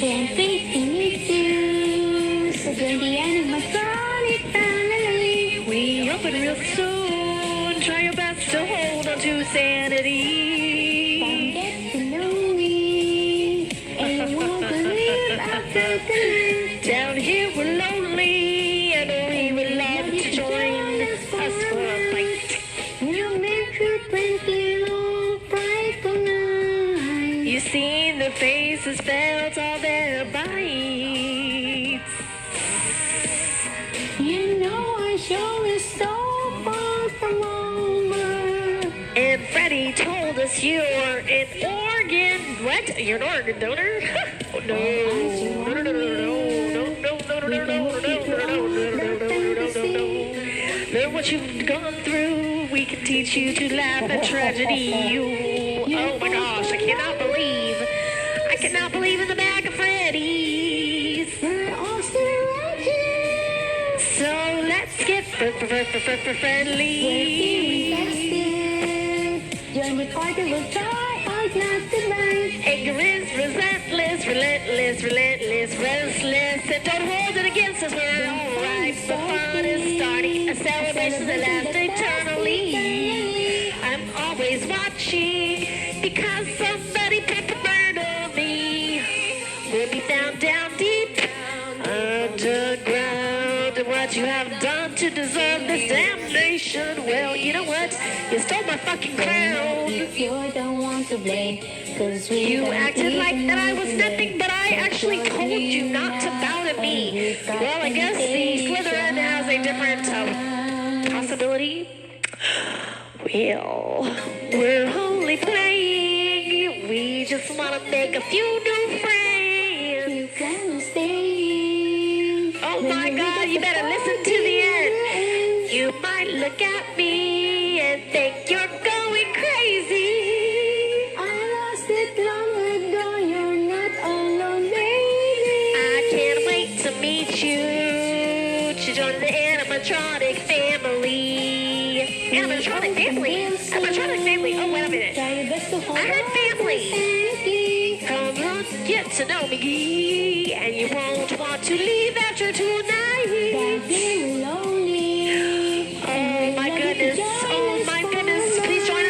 Can't wait to meet you. So join the animatronic family. We open real soon. Try your best to hold on to sanity. Come get to know me. And you won't believe after the Down here we're lonely, and we would love to join us for a bite. You'll make your twinkling all bright tonight. You seen their faces, felt all their bites. You know our show is so far from over. And Freddie told us you're an organ. What? You're an organ donor? Oh, no. No, no, no, no, no, no, no, no, no, no, no, no, no, no, no, no. Learn what you've gone through. We can teach you to laugh at tragedy. Oh my gosh, I cannot believe in the bag of Freddy's. We're all still right here. So let's get friendly. Join the party, we'll try hard not to bite. Anger is relentless, restless, and don't hold it against us. We're alright. The fun is starting. A celebration that lasts eternally. I'm always watching because somebody put the burn on me. We'll be found down deep underground. And what you have done to deserve this damnation? Well, you know what? You stole my fucking crown. You're the one to blame. Cause You acted like that I was nothing, but I actually told you not to bow to me. Well, I guess the Slytherin has a different possibility. Well, we're only playing. We just want to make a few new friends. You gonna stay. Oh my God, you better listen to the end. You might look at me and think you're going crazy. I lost it long ago. You're not alone, baby. I can't wait to meet you, to join the animatronic family. Animatronic family? Animatronic family? Oh, wait a minute. Try your best to hold I heard on family. to sanity. Come on, get to know me, and you won't want to leave after tonight. That day we're lonely. Oh my goodness, please join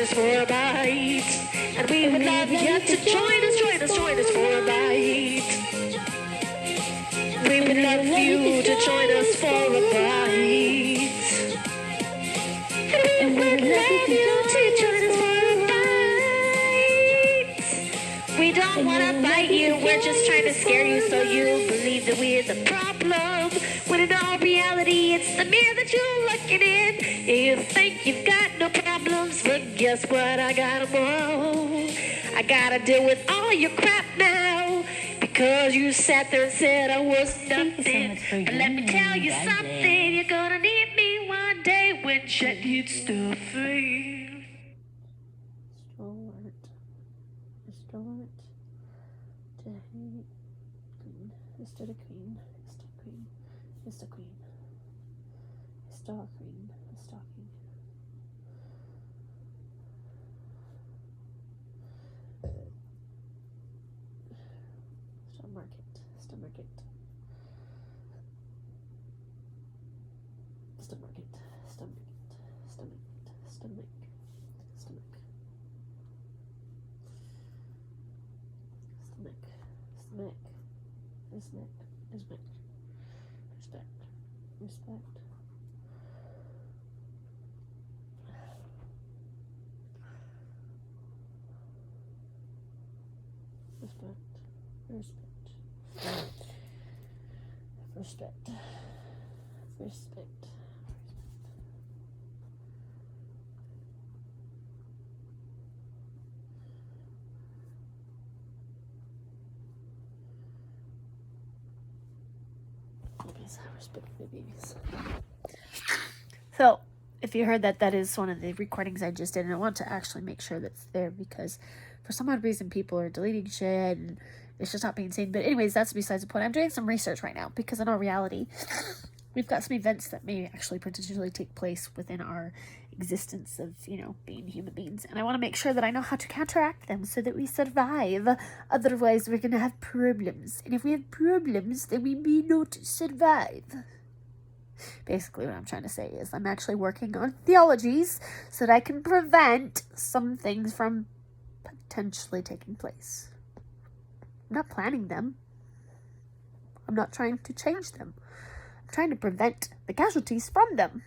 us for a bite. And we would love you to join us for a bite. We would love you to join us for a bite. And we would love you to join us for a bite. We don't want to bite you, we're just trying to scare you so you believe that we're the problem. When in all reality, it's the mirror that you're looking in. You think you've got no problems, but guess what? I got them all. I gotta deal with all your crap now. Because you sat there and said I was nothing. But let me tell you something, you're gonna need me one day when shit hits the fan. Restore it to hate queen. Restore the queen. Restore queen. Restore queen. Restore queen. Restore queen. Stop market. Stop market. Stop market. Stop market. Stomach. Stomach. Stomach. Stomach. Stomach. Stomach. Respect. Respect. Respect. Respect. Respect. Respect. Respect. Babies, I respect the babies. So, if you heard that, that is one of the recordings I just did, and I want to actually make sure that's there because for some odd reason people are deleting shit and it's just not being seen. But anyways, that's besides the point. I'm doing some research right now because in all reality, we've got some events that may actually potentially take place within our existence of, being human beings. And I want to make sure that I know how to counteract them so that we survive. Otherwise, we're going to have problems. And if we have problems, then we may not survive. Basically, what I'm trying to say is I'm actually working on theologies so that I can prevent some things from potentially taking place. I'm not planning them. I'm not trying to change them. I'm trying to prevent the casualties from them.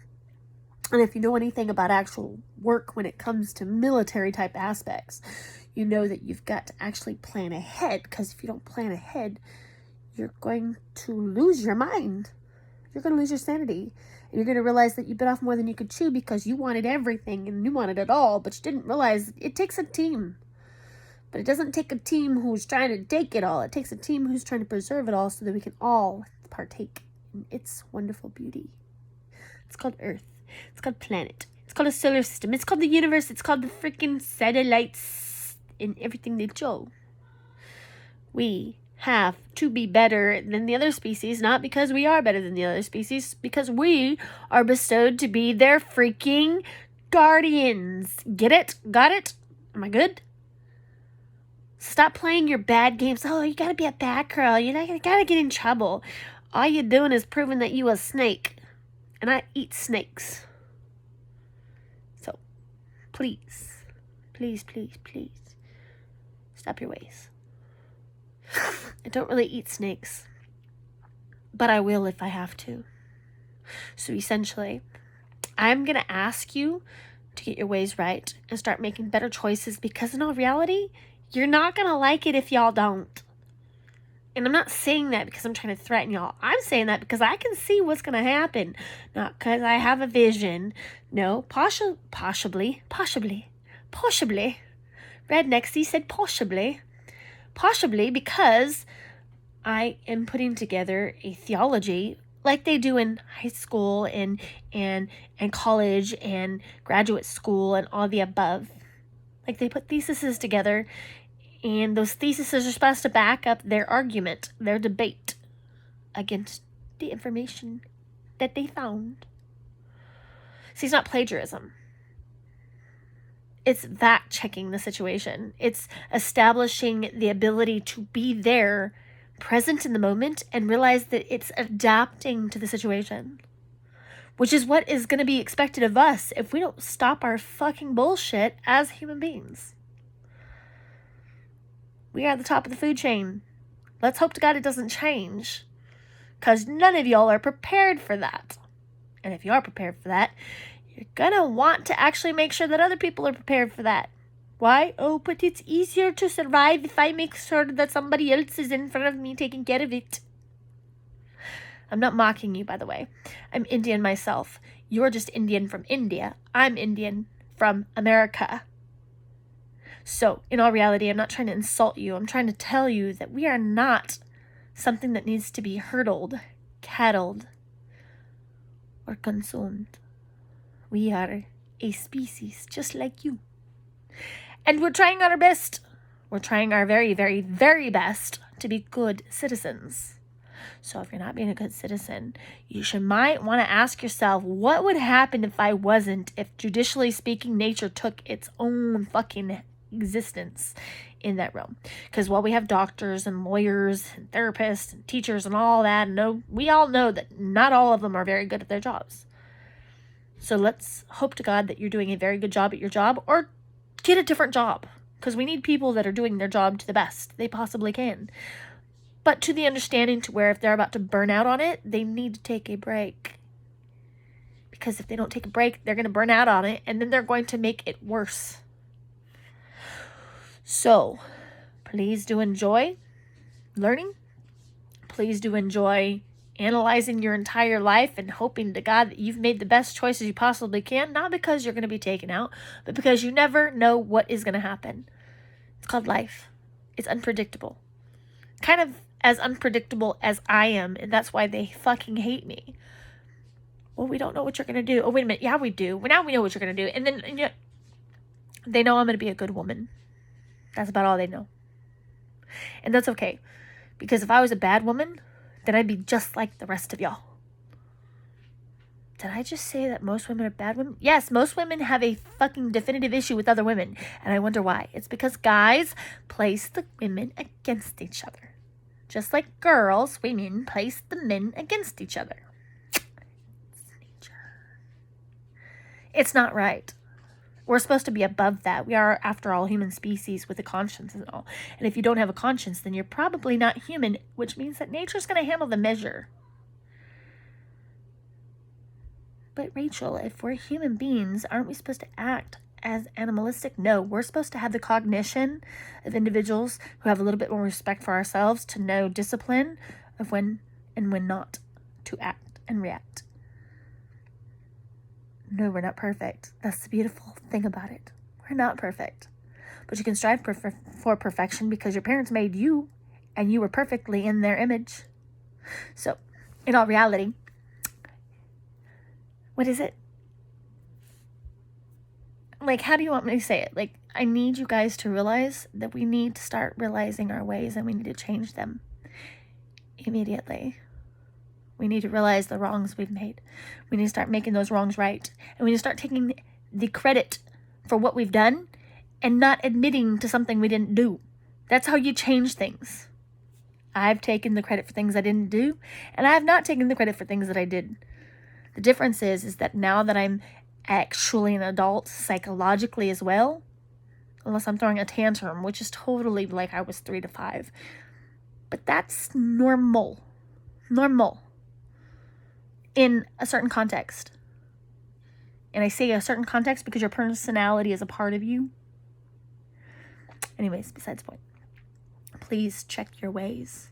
And if you know anything about actual work when it comes to military type aspects, you know that you've got to actually plan ahead, because if you don't plan ahead, you're going to lose your mind. You're going to lose your sanity. And you're going to realize that you bit off more than you could chew because you wanted everything and you wanted it all, but you didn't realize it takes a team. But it doesn't take a team who's trying to take it all. It takes a team who's trying to preserve it all so that we can all partake in its wonderful beauty. It's called Earth. It's called planet. It's called a solar system. It's called the universe. It's called the freaking satellites and everything they show. We have to be better than the other species, not because we are better than the other species, because we are bestowed to be their freaking guardians. Get it? Got it? Am I good? Stop playing your bad games. Oh, you gotta be a bad girl. You gotta get in trouble. All you're doing is proving that you a snake. And I eat snakes. So, please, stop your ways. I don't really eat snakes, but I will if I have to. So essentially, I'm going to ask you to get your ways right and start making better choices, because in all reality, you're not going to like it if y'all don't. And I'm not saying that because I'm trying to threaten y'all. I'm saying that because I can see what's going to happen. Not because I have a vision. No, possibly. Red Nexie said possibly. Possibly because I am putting together a theology like they do in high school and college and graduate school and all the above. Like they put theses together, and those theses are supposed to back up their argument, their debate against the information that they found. See, it's not plagiarism. It's fact-checking the situation. It's establishing the ability to be there, present in the moment, and realize that it's adapting to the situation. Which is what is going to be expected of us if we don't stop our fucking bullshit as human beings. We are at the top of the food chain. Let's hope to God it doesn't change. Because none of y'all are prepared for that. And if you are prepared for that, you're going to want to actually make sure that other people are prepared for that. Why? Oh, but it's easier to survive if I make sure that somebody else is in front of me taking care of it. I'm not mocking you, by the way. I'm Indian myself. You're just Indian from India. I'm Indian from America. So, in all reality, I'm not trying to insult you. I'm trying to tell you that we are not something that needs to be hurdled, cattled, or consumed. We are a species just like you. And we're trying our best. We're trying our very, very, very best to be good citizens. So if you're not being a good citizen, you might want to ask yourself, what would happen if I wasn't, if judicially speaking, nature took its own fucking existence in that realm? Because while we have doctors and lawyers and therapists and teachers and all that, we all know that not all of them are very good at their jobs. So let's hope to God that you're doing a very good job at your job, or get a different job, because we need people that are doing their job to the best they possibly can. But to the understanding to where if they're about to burn out on it, they need to take a break. Because if they don't take a break, they're going to burn out on it, and then they're going to make it worse. So, please do enjoy learning. Please do enjoy analyzing your entire life and hoping to God that you've made the best choices you possibly can. Not because you're going to be taken out, but because you never know what is going to happen. It's called life. It's unpredictable. Kind of as unpredictable as I am, and that's why they fucking hate me. Well, we don't know what you're going to do. Oh, wait a minute. Yeah, we do. Well, now we know what you're going to do. And then they know I'm going to be a good woman. That's about all they know. And that's okay. Because if I was a bad woman, then I'd be just like the rest of y'all. Did I just say that most women are bad women? Yes, most women have a fucking definitive issue with other women. And I wonder why. It's because guys place the women against each other. Just like girls, women place the men against each other. It's nature. It's not right. We're supposed to be above that. We are, after all, human species with a conscience and all. And if you don't have a conscience, then you're probably not human, which means that nature's going to handle the measure. But Rachel, if we're human beings, aren't we supposed to act as animalistic? No, we're supposed to have the cognition of individuals who have a little bit more respect for ourselves to know discipline of when and when not to act and react. No, we're not perfect. That's the beautiful thing about it. We're not perfect. But you can strive for perfection because your parents made you and you were perfectly in their image. So, in all reality, what is it? Like, how do you want me to say it? Like, I need you guys to realize that we need to start realizing our ways and we need to change them immediately. We need to realize the wrongs we've made. We need to start making those wrongs right. And we need to start taking the credit for what we've done and not admitting to something we didn't do. That's how you change things. I've taken the credit for things I didn't do, and I have not taken the credit for things that I did. The difference is that now that I'm actually an adult psychologically as well, unless I'm throwing a tantrum, which is totally like I was 3 to 5. But that's normal. Normal. In a certain context. And I say a certain context because your personality is a part of you. Anyways, besides the point. Please check your ways.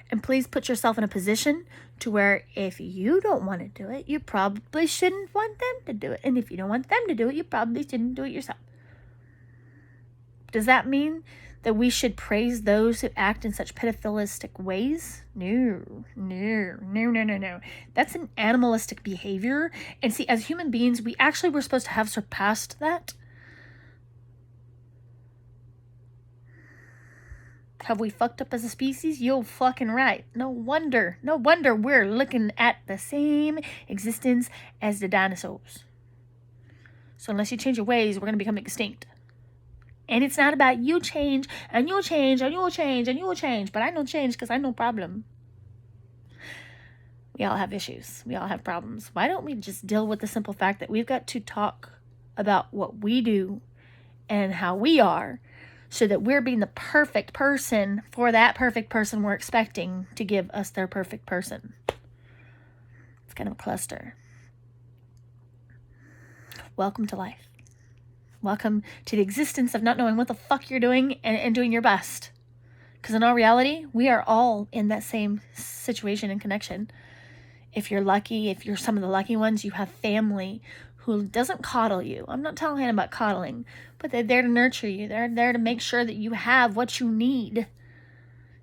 And please put yourself in a position to where if you don't want to do it, you probably shouldn't want them to do it. And if you don't want them to do it, you probably shouldn't do it yourself. Does that mean that we should praise those who act in such pedophilistic ways? No. That's an animalistic behavior. And see, as human beings, we actually were supposed to have surpassed that. Have we fucked up as a species? You're fucking right. No wonder we're looking at the same existence as the dinosaurs. So unless you change your ways, we're going to become extinct. And it's not about you change, and you'll change, and you'll change, and you'll change. But I don't change because I no problem. We all have issues. We all have problems. Why don't we just deal with the simple fact that we've got to talk about what we do and how we are, so that we're being the perfect person for that perfect person we're expecting to give us their perfect person. It's kind of a cluster. Welcome to life. Welcome to the existence of not knowing what the fuck you're doing and doing your best. Because in all reality, we are all in that same situation and connection. If you're lucky, if you're some of the lucky ones, you have family who doesn't coddle you. I'm not talking about coddling, but they're there to nurture you. They're there to make sure that you have what you need.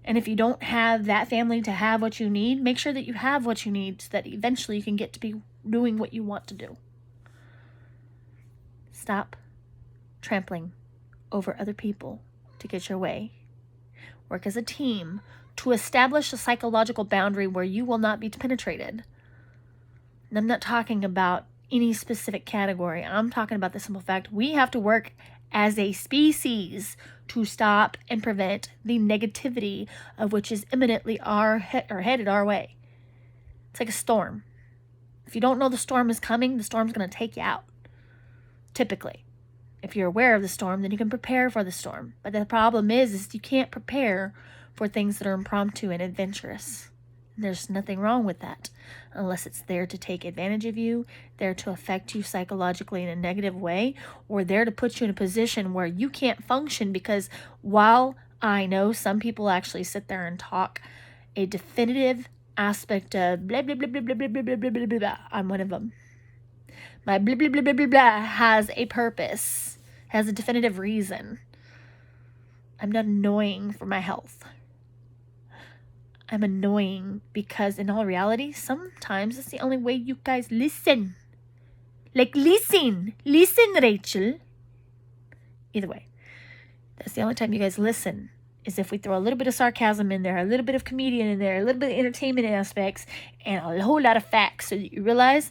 And if you don't have that family to have what you need, make sure that you have what you need so that eventually you can get to be doing what you want to do. Stop trampling over other people to get your way. Work as a team to establish a psychological boundary where you will not be penetrated. And I'm not talking about any specific category. I'm talking about the simple fact we have to work as a species to stop and prevent the negativity of which is imminently headed our way. It's like a storm. If you don't know the storm is coming, the storm's going to take you out. Typically. If you're aware of the storm, then you can prepare for the storm. But the problem is you can't prepare for things that are impromptu and adventurous. There's nothing wrong with that, unless it's there to take advantage of you, there to affect you psychologically in a negative way, or there to put you in a position where you can't function. Because while I know some people actually sit there and talk a definitive aspect of blah, blah, blah, blah, blah, blah, blah, blah, blah, blah, blah, I'm one of them. My blah, blah, blah, blah, blah, blah has a purpose, has a definitive reason. I'm not annoying for my health. I'm annoying because in all reality, sometimes it's the only way you guys listen. Like, listen, Rachel. Either way, that's the only time you guys listen, is if we throw a little bit of sarcasm in there, a little bit of comedian in there, a little bit of entertainment aspects, and a whole lot of facts so that you realize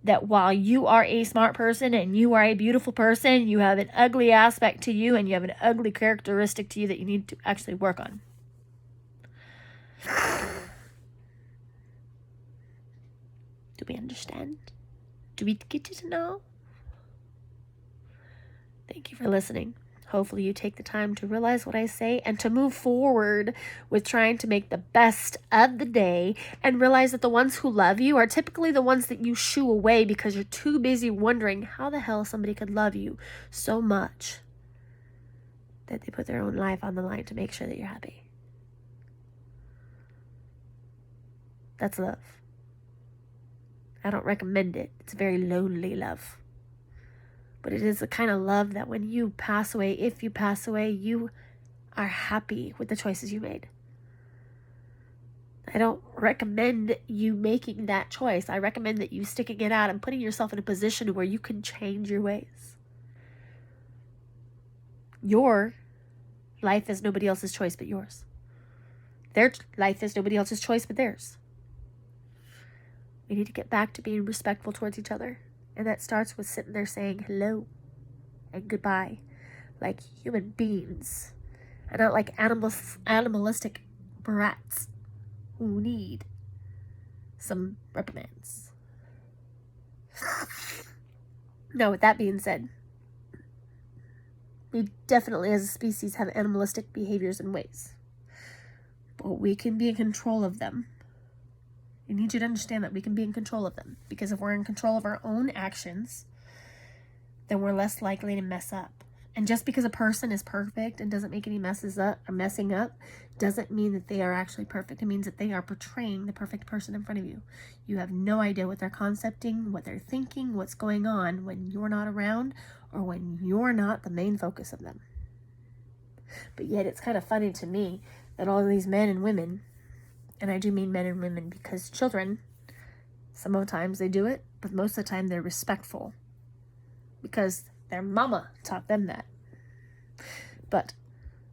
that while you are a smart person and you are a beautiful person, you have an ugly aspect to you and you have an ugly characteristic to you that you need to actually work on. Do we understand? Do we get it now? Thank you for listening. Hopefully you take the time to realize what I say and to move forward with trying to make the best of the day, and realize that the ones who love you are typically the ones that you shoo away because you're too busy wondering how the hell somebody could love you so much that they put their own life on the line to make sure that you're happy. That's love. I don't recommend it. It's very lonely love. But it is the kind of love that when you pass away, if you pass away, you are happy with the choices you made. I don't recommend you making that choice. I recommend that you sticking it out and putting yourself in a position where you can change your ways. Your life is nobody else's choice but yours. Their life is nobody else's choice but theirs. We need to get back to being respectful towards each other. And that starts with sitting there saying hello and goodbye like human beings and not like animalistic brats who need some reprimands. Now, with that being said, we definitely as a species have animalistic behaviors and ways, but we can be in control of them. I need you to understand that we can be in control of them, because if we're in control of our own actions, then we're less likely to mess up. And just because a person is perfect and doesn't make any messes up or messing up doesn't mean that they are actually perfect. It means that they are portraying the perfect person in front of you. You have no idea what they're concepting, what they're thinking, what's going on when you're not around or when you're not the main focus of them. But yet it's kind of funny to me that all of these men and women, and I do mean men and women because children, some of the times they do it, but most of the time they're respectful because their mama taught them that. But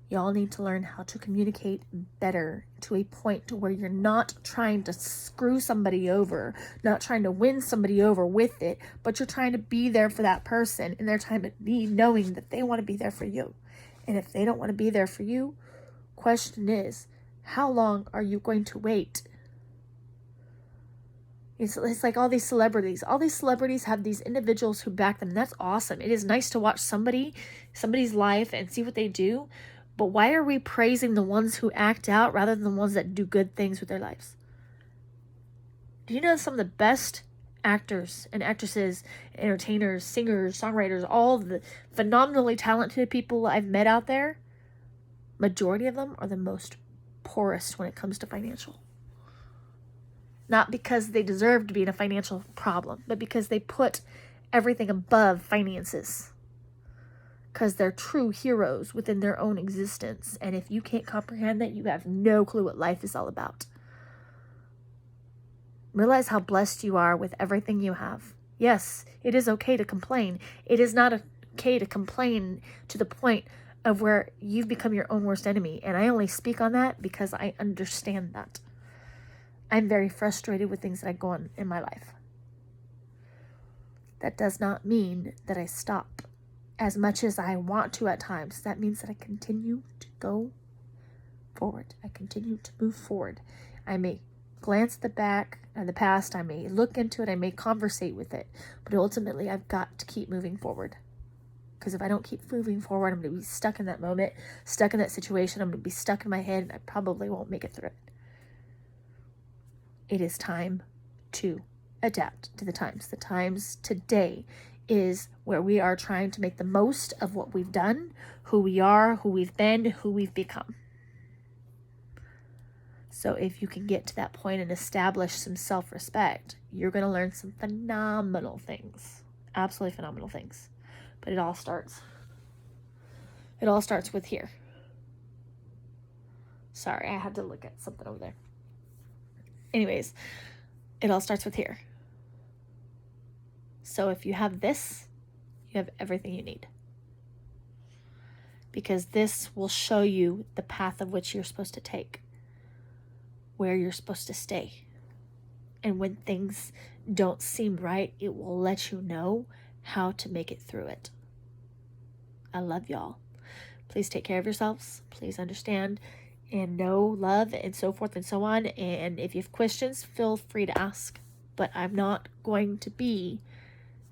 y'all need to learn how to communicate better to a point to where you're not trying to screw somebody over, not trying to win somebody over with it, but you're trying to be there for that person in their time of need, knowing that they want to be there for you. And if they don't want to be there for you, question is, how long are you going to wait? It's like all these celebrities. All these celebrities have these individuals who back them. That's awesome. It is nice to watch somebody's life and see what they do. But why are we praising the ones who act out rather than the ones that do good things with their lives? Do you know some of the best actors and actresses, entertainers, singers, songwriters, all the phenomenally talented people I've met out there, majority of them are the most poorest when it comes to financial. Not because they deserve to be in a financial problem, but because they put everything above finances. Because they're true heroes within their own existence. And if you can't comprehend that, you have no clue what life is all about. Realize how blessed you are with everything you have. Yes, it is okay to complain. It is not okay to complain to the point of where you've become your own worst enemy. And I only speak on that because I understand that. I'm very frustrated with things that I go on in my life. That does not mean that I stop as much as I want to at times. That means that I continue to go forward. I continue to move forward. I may glance at the past. I may look into it. I may conversate with it. But ultimately, I've got to keep moving forward. Because if I don't keep moving forward, I'm going to be stuck in that moment, stuck in that situation. I'm going to be stuck in my head, and I probably won't make it through it. It is time to adapt to the times. The times today is where we are trying to make the most of what we've done, who we are, who we've been, who we've become. So if you can get to that point and establish some self-respect, you're going to learn some phenomenal things. Absolutely phenomenal things. But it all starts with here. Sorry, I had to look at something over there. Anyways, it all starts with here. So if you have this, you have everything you need. Because this will show you the path of which you're supposed to take, where you're supposed to stay. And when things don't seem right, it will let you know how to make it through it. I love y'all. Please take care of yourselves. Please understand and know love and so forth and so on. And if you have questions, feel free to ask. But I'm not going to be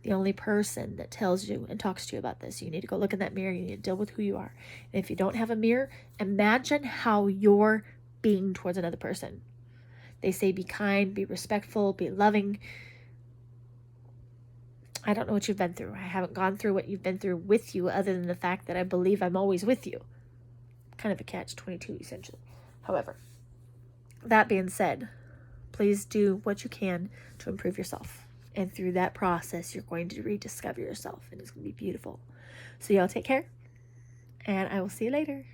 the only person that tells you and talks to you about this. You need to go look in that mirror. You need to deal with who you are. And if you don't have a mirror, imagine how you're being towards another person. They say be kind, be respectful, be loving. I don't know what you've been through. I haven't gone through what you've been through with you, other than the fact that I believe I'm always with you. Kind of a catch-22, essentially. However, that being said, please do what you can to improve yourself. And through that process, you're going to rediscover yourself, and it's going to be beautiful. So y'all take care, and I will see you later.